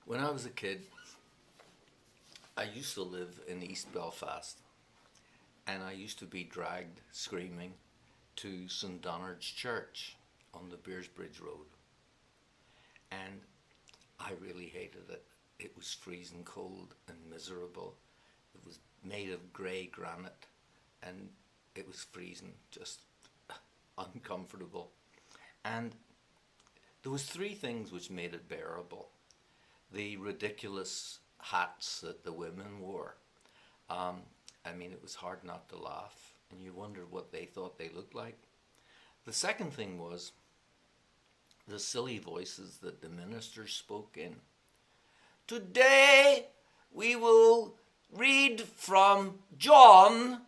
When I was a kid, I used to live in East Belfast, and I used to be dragged screaming to St Donard's Church on the Beersbridge Road. And I really hated it. It was freezing cold and miserable. It was made of grey granite, and it was freezing, just uncomfortable. And there was three things which made it bearable. The ridiculous hats that the women wore. It was hard not to laugh, and you wondered what they thought they looked like. The second thing was the silly voices that the ministers spoke in. Today we will read from John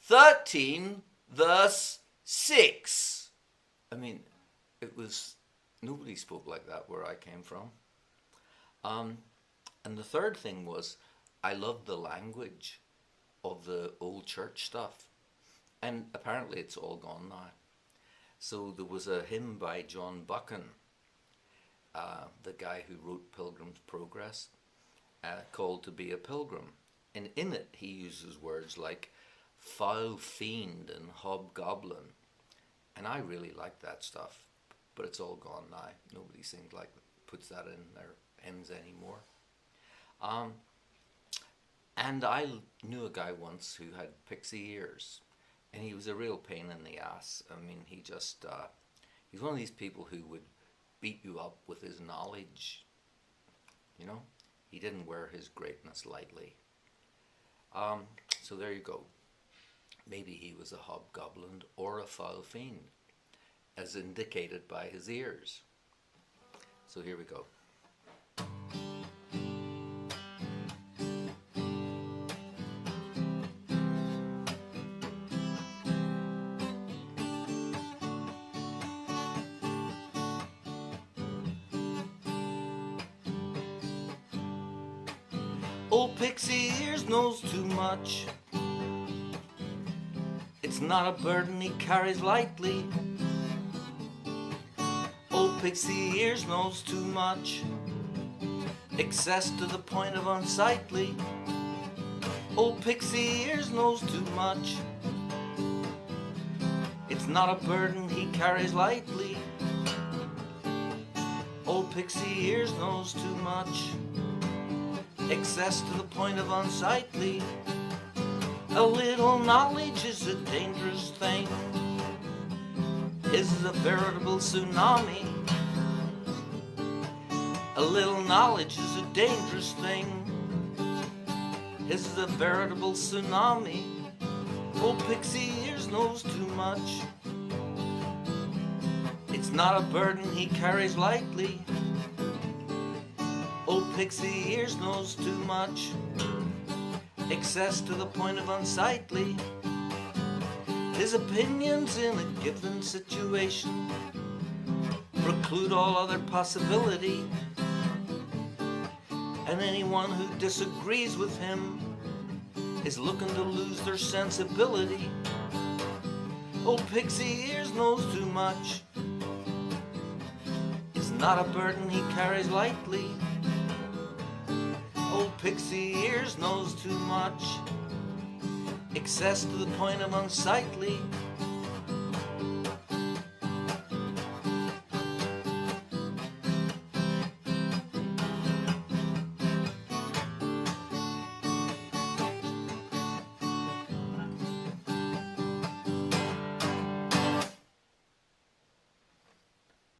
13, verse 6. Nobody spoke like that where I came from. And the third thing was, I loved the language of the old church stuff. And apparently it's all gone now. So there was a hymn by John Buchan, the guy who wrote Pilgrim's Progress, called To Be a Pilgrim. And in it he uses words like foul fiend and hobgoblin. And I really liked that stuff, but it's all gone now. Nobody seems like puts that in their hymns anymore. And I knew a guy once who had pixie ears, and he was a real pain in the ass. He's one of these people who would beat you up with his knowledge. You know, he didn't wear his greatness lightly. So there you go. Maybe he was a hobgoblin or a foul fiend, as indicated by his ears. So here we go. Old Pixie ears knows too much. It's not a burden he carries lightly. Old Pixie ears knows too much. Excess to the point of unsightly. Old Pixie ears knows too much. It's not a burden he carries lightly. Old Pixie ears knows too much. Excess to the point of unsightly. A little knowledge is a dangerous thing. His is a veritable tsunami. A little knowledge is a dangerous thing. His is a veritable tsunami. Old Pixie ears knows too much. It's not a burden he carries lightly. Old Pixie ears knows too much. Excess to the point of unsightly. His opinions in a given situation preclude all other possibility. And anyone who disagrees with him is looking to lose their sensibility. Old Pixie ears knows too much. It's not a burden he carries lightly. Old Pixie ears knows too much. Excess to the point of unsightly.